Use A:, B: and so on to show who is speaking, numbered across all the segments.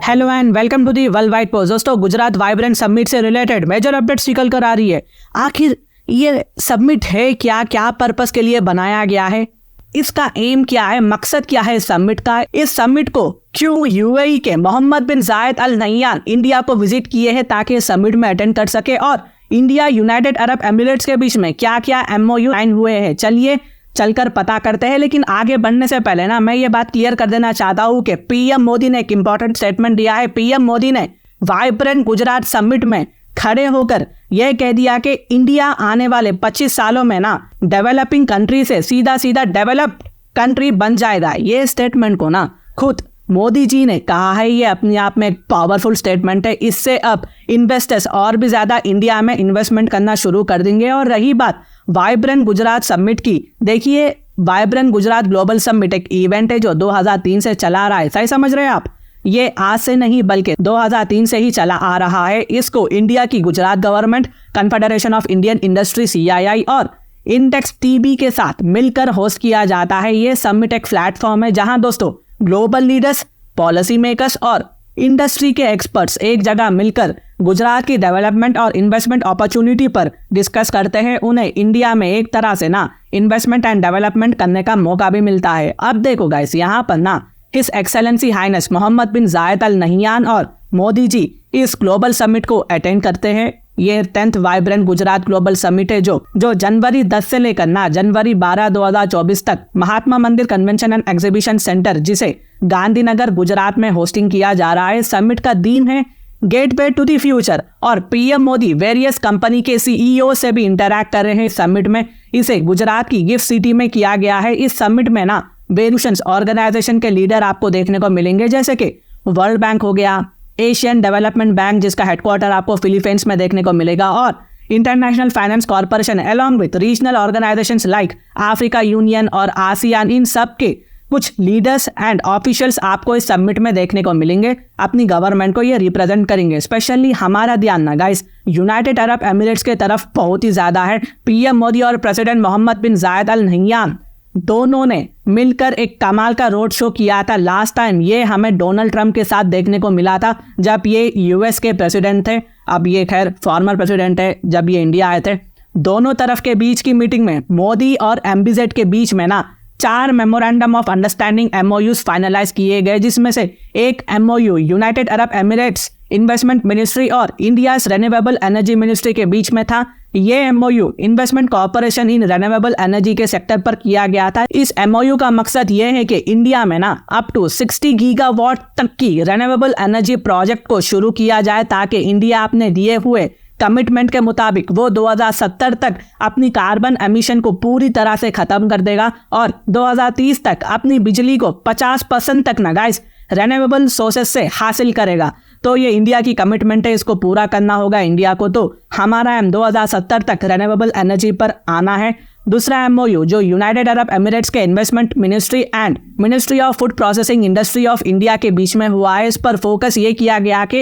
A: Hello and welcome to the world wide post. दोस्तों, Gujarat vibrant summit से related major updates निकल कर आ रही है। आखिर ये समिट है क्या, क्या पर्पस के लिए बनाया गया है, इसका एम क्या है, मकसद क्या है इस समिट का, इस समिट को क्यों यूएई के मोहम्मद बिन जायद अल नह्यान इंडिया को विजिट किए हैं ताकि इस समिट में अटेंड कर सके, और इंडिया यूनाइटेड अरब एमिरेट्स के बीच में क्या क्या एमओयू साइन हुए हैं, चलिए चलकर पता करते हैं। लेकिन आगे बढ़ने से पहले ना मैं ये बात क्लियर कर देना चाहता हूँ कि पीएम मोदी ने एक इंपॉर्टेंट स्टेटमेंट दिया है। पीएम मोदी ने वाइब्रेंट गुजरात समिट में खड़े होकर यह कह दिया कि इंडिया आने वाले 25 सालों में ना डेवलपिंग कंट्री से सीधा सीधा डेवलप्ड कंट्री बन जाएगा। ये स्टेटमेंट को ना खुद मोदी जी ने कहा है। ये अपने आप में एक पावरफुल स्टेटमेंट है। इससे अब इन्वेस्टर्स और भी ज्यादा इंडिया में इन्वेस्टमेंट करना शुरू कर देंगे। और रही बात वाइब्रेंट गुजरात समिट की, देखिए वाइब्रेंट गुजरात ग्लोबल समिट एक इवेंट है जो 2003 से चला आ रहा है। सही समझ रहे हैं आप, ये आज से नहीं बल्कि 2003 से ही चला आ रहा है। इसको इंडिया की Gujarat government, confederation of Indian industry CII और इंडेक्स TB के साथ मिलकर होस्ट किया जाता है। ये समिट एक प्लेटफॉर्म है जहां दोस्तों ग्लोबल लीडर्स, पॉलिसी मेकर्स और इंडस्ट्री के एक्सपर्ट्स एक जगह मिलकर गुजरात की डेवलपमेंट और इन्वेस्टमेंट अपॉर्चुनिटी पर डिस्कस करते हैं। उन्हें इंडिया में एक तरह से ना इन्वेस्टमेंट एंड डेवलपमेंट करने का मौका भी मिलता है। अब देखो गाइस, यहाँ पर ना हिज एक्सेलेंसी हाइनेस मोहम्मद बिन जायद अल नह्यान और मोदी जी इस ग्लोबल समिट को अटेंड करते हैं। ये 10th vibrant Gujarat global summit है जो जनवरी 10 से लेकर ना जनवरी 12 2024 तक महात्मा मंदिर कन्वेंशन एंड एग्जीबिशन सेंटर, जिसे गांधीनगर गुजरात में होस्टिंग किया जा रहा है। समिट का थीम है गेटवे टू द फ्यूचर और पीएम मोदी वेरियस कंपनी के CEO से भी इंटरैक्ट कर रहे हैं समिट में। इसे गुजरात की गिफ्ट सिटी में किया गया है। इस समिट में ना वेरिएशंस ऑर्गेनाइजेशन के लीडर आपको देखने को मिलेंगे, जैसे कि वर्ल्ड बैंक हो गया, एशियन डेवलपमेंट बैंक जिसका हेडक्वार्टर आपको फिलीपींस में देखने को मिलेगा, और international finance corporation along with regional organisations like Africa union और आसियान। इन सब के कुछ लीडर्स एंड ऑफिशियल्स आपको इस समिट में देखने को मिलेंगे। अपनी गवर्नमेंट को ये रिप्रेजेंट करेंगे। स्पेशली हमारा ध्यान ना गाइस यूनाइटेड अरब एमिरेट्स के तरफ बहुत ही ज्यादा है। पीएम मोदी और प्रेसिडेंट मोहम्मद बिन जायद अल नह्यान दोनों ने मिलकर एक कमाल का रोड शो किया था। लास्ट टाइम ये हमें डोनाल्ड ट्रंप के साथ देखने को मिला था जब ये US के प्रेसिडेंट थे। अब ये खैर फॉर्मर प्रेसिडेंट है। जब ये इंडिया आए थे, दोनों तरफ के बीच की मीटिंग में मोदी और MBZ के बीच में ना 4 memorandum of understanding MOUs finalise किए गए, जिसमें से एक MOU United Arab Emirates investment ministry और इंडिया रिन्यूएबल एनर्जी मिनिस्ट्री के बीच में था। ये MOU investment corporation in renewable energy के सेक्टर पर किया गया था। इस MOU का मकसद ये है कि इंडिया में ना अप टू 60 गीगावाट तक की रिन्यूएबल एनर्जी प्रोजेक्ट को शुरू किया जाए, ताकि इंडिया अपने दिए हुए कमिटमेंट के मुताबिक वो 2070 तक अपनी कार्बन एमिशन को पूरी तरह से खत्म कर देगा और 2030 तक अपनी बिजली को 50% तक ना गाइस रिन्यूएबल सोर्सेज से हासिल करेगा। तो ये इंडिया की कमिटमेंट है, इसको पूरा करना होगा इंडिया को। तो हमारा एम 2070 तक रिन्यूएबल एनर्जी पर आना है। दूसरा MOU जो यूनाइटेड अरब एमिरेट्स के investment ministry and ministry of food processing industry of India के बीच में हुआ है। इस पर फोकस ये किया गया कि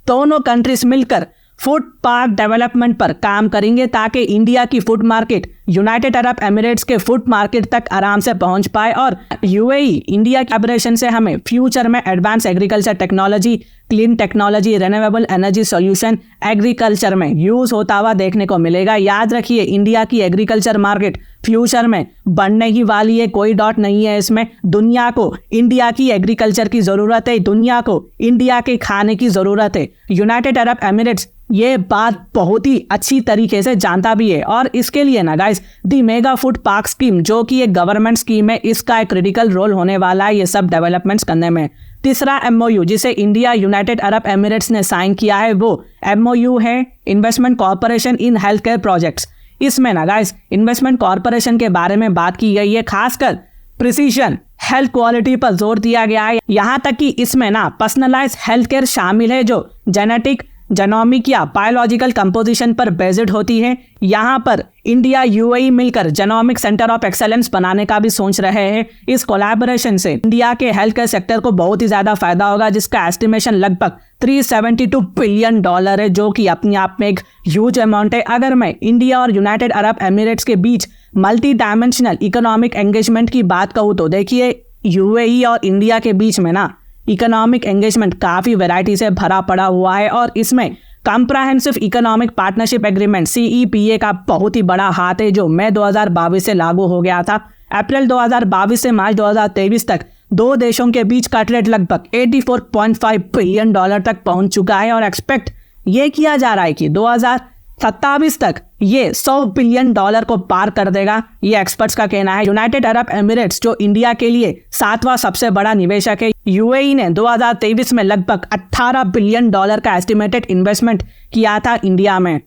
A: दोनों कंट्रीज मिलकर फूड पार्क डेवलपमेंट पर काम करेंगे, ताकि इंडिया की food market United Arab Emirates के फूड मार्केट तक आराम से पहुंच पाए। और UAE इंडिया कोलैबोरेशन से हमें फ्यूचर में advance agriculture technology, clean technology, renewable energy solution agriculture में यूज होता हुआ देखने को मिलेगा। याद रखिए, इंडिया की एग्रीकल्चर मार्केट फ्यूचर में बढ़ने ही वाली है, कोई डाउट नहीं है इसमें। दुनिया को इंडिया की एग्रीकल्चर की जरूरत है, दुनिया को इंडिया के खाने की जरूरत है। यूनाइटेड अरब एमिरेट्स ये बात बहुत ही अच्छी तरीके से जानता भी है। और इसके लिए ना गाइस दी मेगा फूड पार्क स्कीम, जो कि एक गवर्नमेंट स्कीम है, इसका एक क्रिटिकल रोल होने वाला है ये सब डेवलपमेंट्स करने में। तीसरा MOU जिसे इंडिया यूनाइटेड अरब एमिरेट्स ने साइन किया है वो MOU है investment corporation in health care projects. इसमें ना गाइस इन्वेस्टमेंट कॉर्पोरेशन के बारे में बात की गई है, खासकर प्रिसीजन हेल्थ क्वालिटी पर जोर दिया गया है। यहाँ तक कि इसमें ना पर्सनलाइज हेल्थ केयर शामिल है, जो जेनेटिक, जेनोमिक या बायोलॉजिकल कंपोजिशन पर बेस्ड होती है। यहाँ पर इंडिया UAE मिलकर जेनोमिक सेंटर ऑफ एक्सेलेंस बनाने का भी सोच रहे हैं। इस कोलैबोरेशन से इंडिया के हेल्थ केयर सेक्टर को बहुत ही ज्यादा फायदा होगा, जिसका एस्टिमेशन लगभग $372 बिलियन है, जो कि अपने आप में एक ह्यूज अमाउंट है। अगर मैं इंडिया और यूनाइटेड अरब एमिरेट्स के बीच मल्टी डायमेंशनल इकोनॉमिक एंगेजमेंट की बात कहूँ तो देखिए, यूएई और इंडिया के बीच में ना इकोनॉमिक एंगेजमेंट काफ़ी वैरायटी से भरा पड़ा हुआ है और इसमें comprehensive economic partnership agreement CEPA का बहुत ही बड़ा हाथ है, जो मई 2022 से लागू हो गया था। अप्रैल 2022 से मार्च 2023 तक दो देशों के बीच का ट्रेड लगभग $84.5 बिलियन तक पहुंच चुका है और एक्सपेक्ट ये किया जा रहा है कि 2027 तक ये $100 बिलियन को पार कर देगा, ये एक्सपर्ट्स का कहना है। यूनाइटेड अरब एमिरेट्स, जो इंडिया के लिए 7वां सबसे बड़ा निवेशक है, यूएई ने 2023 में लगभग $18 बिलियन का एस्टिमेटेड इन्वेस्टमेंट किया था इंडिया में।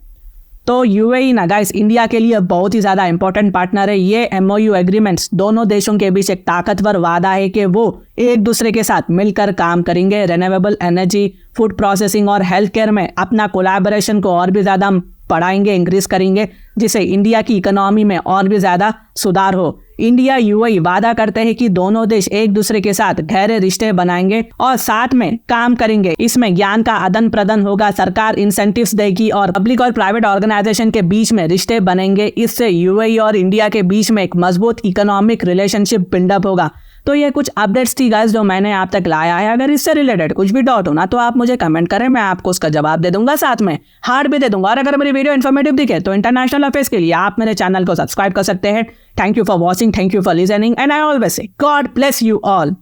A: तो यूएई ना गाइस इंडिया के लिए बहुत ही ज़्यादा इंपॉर्टेंट पार्टनर है। ये MOU एग्रीमेंट्स दोनों देशों के बीच एक ताकतवर वादा है कि वो एक दूसरे के साथ मिलकर काम करेंगे, रिन्यूएबल एनर्जी, फूड प्रोसेसिंग और हेल्थ केयर में अपना कोलैबोरेशन को और भी ज़्यादा बढ़ाएंगे, इंक्रीज करेंगे, जिससे इंडिया की इकोनॉमी में और भी ज़्यादा सुधार हो। इंडिया यूएई वादा करते हैं कि दोनों देश एक दूसरे के साथ गहरे रिश्ते बनाएंगे और साथ में काम करेंगे। इसमें ज्ञान का आदान प्रदान होगा, सरकार इंसेंटिव्स देगी और पब्लिक और प्राइवेट ऑर्गेनाइजेशन के बीच में रिश्ते बनेंगे। इससे यूएई और इंडिया के बीच में एक मजबूत इकोनॉमिक रिलेशनशिप बिल्डअप होगा। तो ये कुछ अपडेट्स थी गाइस जो मैंने आप तक लाया है। अगर इससे रिलेटेड कुछ भी डाउट हो ना तो आप मुझे कमेंट करें, मैं आपको उसका जवाब दे दूंगा, साथ में हार्ड भी दे दूंगा। और अगर मेरी वीडियो इन्फॉर्मेटिव दिखे तो इंटरनेशनल अफेयर्स के लिए आप मेरे चैनल को सब्सक्राइब कर सकते हैं। Thank you for watching, thank you for listening and I always say God bless you all.